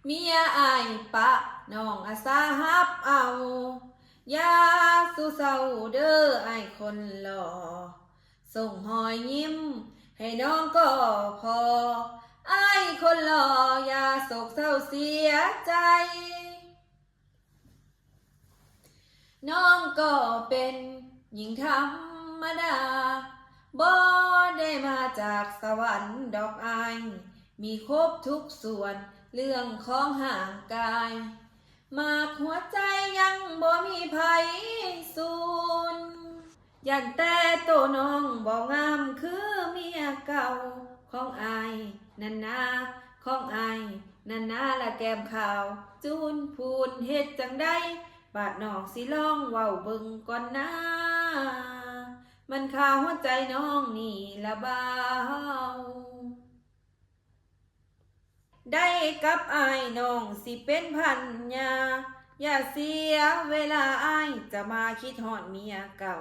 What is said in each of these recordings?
เมียอายปะน้องอาสาฮับเอายาสู้เศร้าเด้อไอายคนหล่อส่งหอยยิ้มให้น้องก็พอไอายคนหล่ออย่าโศกเศร้าเสียใจน้องก็เป็นหญิงธรรมดาบ่ได้มาจากสวรรค์ดอกอายมีครบทุกส่วนเรื่องของห่างกายมากหัวใจยังบ่มีไผสูนยันแต่โตน้องบ่งามคือเมียเก่าของอายนันนาของอายนันนาละแก้มขาวจูนพูนเฮ็ดจังได้บาดน้องสิลองเว้าเบิ่งก่อนนะมันข่าวหัวใจน้องนี่ละเบาได้กับอายน้องสิเป็นพันยาอย่าเสียเวลาอายจะมาคิดฮอดเมียเก่า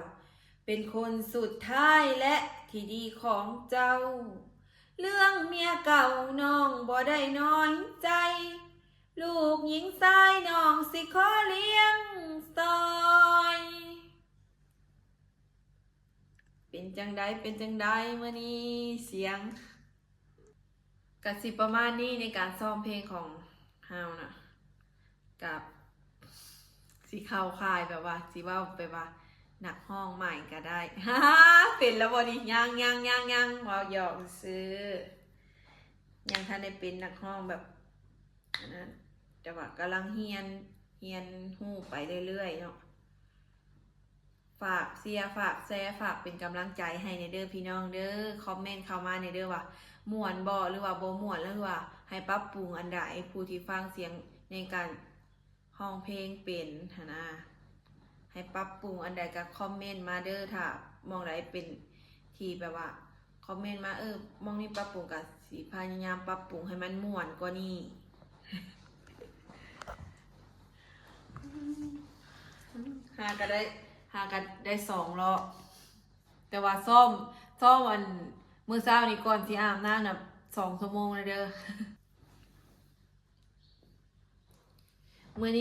เป็นคนสุดท้ายและที่ดีของเจ้าเรื่องเมียเก่าน้องบ่ได้น้อยใจลูกหญิงชายน้องสิขอเลี้ยงซอยเป็นจังใดเป็นจังใดเมื่อนี้เสียงกะสิประมาณนี้ในการซ้อมเพลงของเฮานะกับสีขาวคายแบบว่าสีว่าไปว่าหนักห้องใหม่ก็ได้ฮ่าเป็นแล้วบอดียังพอหยอกซื้อยังท่านได้เป็นหนักห้องแบบนั้นแต่ว่ากำลังเฮียนหู้ไปเรื่อยๆเนาะฝากเสียฝากแชร์ฝากเป็นกำลังใจให้ในเด้อพี่น้องเด้อคอมเมนต์เข้ามาในเด้อว่าม่วนบ่หรือว่าบ่ม่วนหรือว่าให้ปรับปรุงอันใดผู้ที่ฟังเสียงในการห้องเพลงเป็นนะให้ปรับปรุงอันใดก็คอมเมนต์มาเด้อถ้ามองใดเป็นที่แบบว่าคอมเมนต์มามองนี้ปรับปรุงกับสิพยายามปรับปรุงให้มันม่วนกว่านี้หากันได้2 รอบแต่ว่าซ่อมวันมื้อเช้านี้ก่อนสิอาบน้ำน่ะ2 ชั่วโมงเลยเด้อมื้อ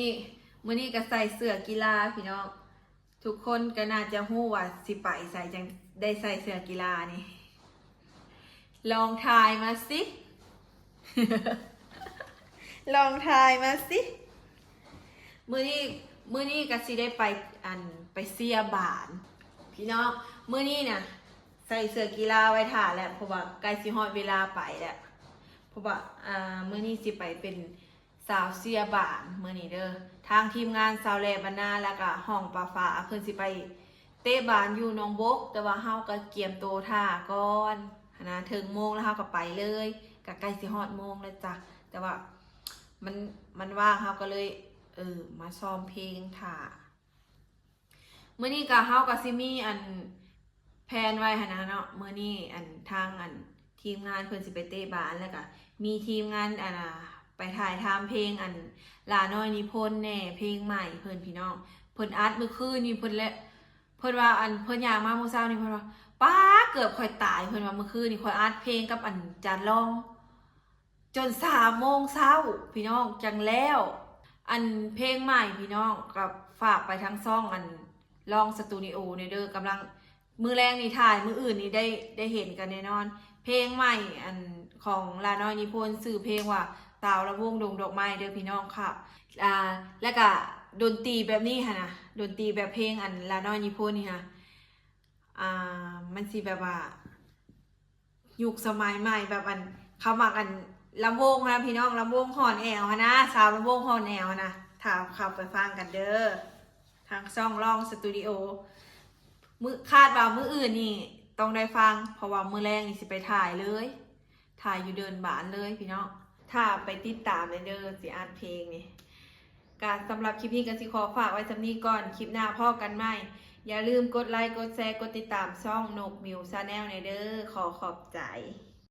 นี้ก็ใส่เสื้อกีฬาพี่น้องทุกคนก็น่าจะฮู้ว่าสิไปใส่จังได้ใส่เสื้อกีฬานี่ลองทายมาสิ ลองทายมาสิมื้อนี้ก็สิได้ไปเสียบานพี่น้องมื้อนี้น่ะใส่เสื้อกีฬาไว้ท่าแล้วเพราะว่าใกล้สิฮอดเวลาไปแล้วเพราะว่ามื้อนี้สิไปเป็นสาวเสียบานมื้อนี้เด้อทางทีมงานสาวแลบรรณาแล้วก็ห้องปลาฟ้าเพิ่นสิไปเตะบานอยู่หนองบกแต่ว่าเฮาก็เกียมโตท่าก่อนนะถึงโมงแล้วเฮาก็ไปเลยก็ใกล้สิฮอดโมงแล้วจ้ะแต่ว่ามันว่างเฮาก็เลยมาซ้อมเพลงท่ามื้อนี้ก็เฮาก็สิมีแพลนไว้หั่นนะเนาะมื้อนี้ทางทีมงานเพิ่นสิไปเตะบาสแล้วก็มีทีมงานไปถ่ายทำเพลงลาน้อยนิพนธ์แน่เพลงใหม่เพิ่นพี่น้องเพิ่นอัดเมื่อคืนนี้เพิ่นว่าเพิ่นอยากมาเมื่อเช้านี้เพิ่นว่าป้าเกือบค่อยตายเพิ่นว่าเมื่อคืนนี้ค่อยอัดเพลงกับจานร้องจน3 โมงเช้าพี่น้องจังแล้วเพลงใหม่พี่น้องกับฝากไปทั้งซ่องลองสตูดิโอในเด้อกำลังมือแรงนี่ถ่ายมืออื่นนี่ได้เห็นกันแน่นอนเพลงใหม่ของลาน้อยนิพนธ์สื่อเพลงว่าสาวละวงดงดอกไม้เด้อพี่น้องค่ะแล้วก็ดนตรีแบบนี้ค่ะนะดนตรีแบบเพลงลาน้อยนิพนธ์นี่ค่ะมันสิแบบว่ายุคสมัยใหม่แบบเขามาลำวงนะพี่น้องลำวงหอนแอวนะสาวลำวงหอนแอวนะถ้าขับไปฟังกันเด้อทางช่องลองสตูดิโอคาดว่ามื้ออื่นนี่ต้องได้ฟังเพราะว่ามื้อแรกนี่สิไปถ่ายเลยถ่ายอยู่เดินบานเลยพี่น้องถ้าไปติดตามเด้อสิอัดเพลงนี่การสำหรับคลิปนี้ก็สิขอฝากไว้สำนี้ก่อนคลิปหน้าพ่อกันใหม่อย่าลืมกดไลค์กดแชร์กดติดตามช่องนกมิวชาแนลเด้อขอบใจ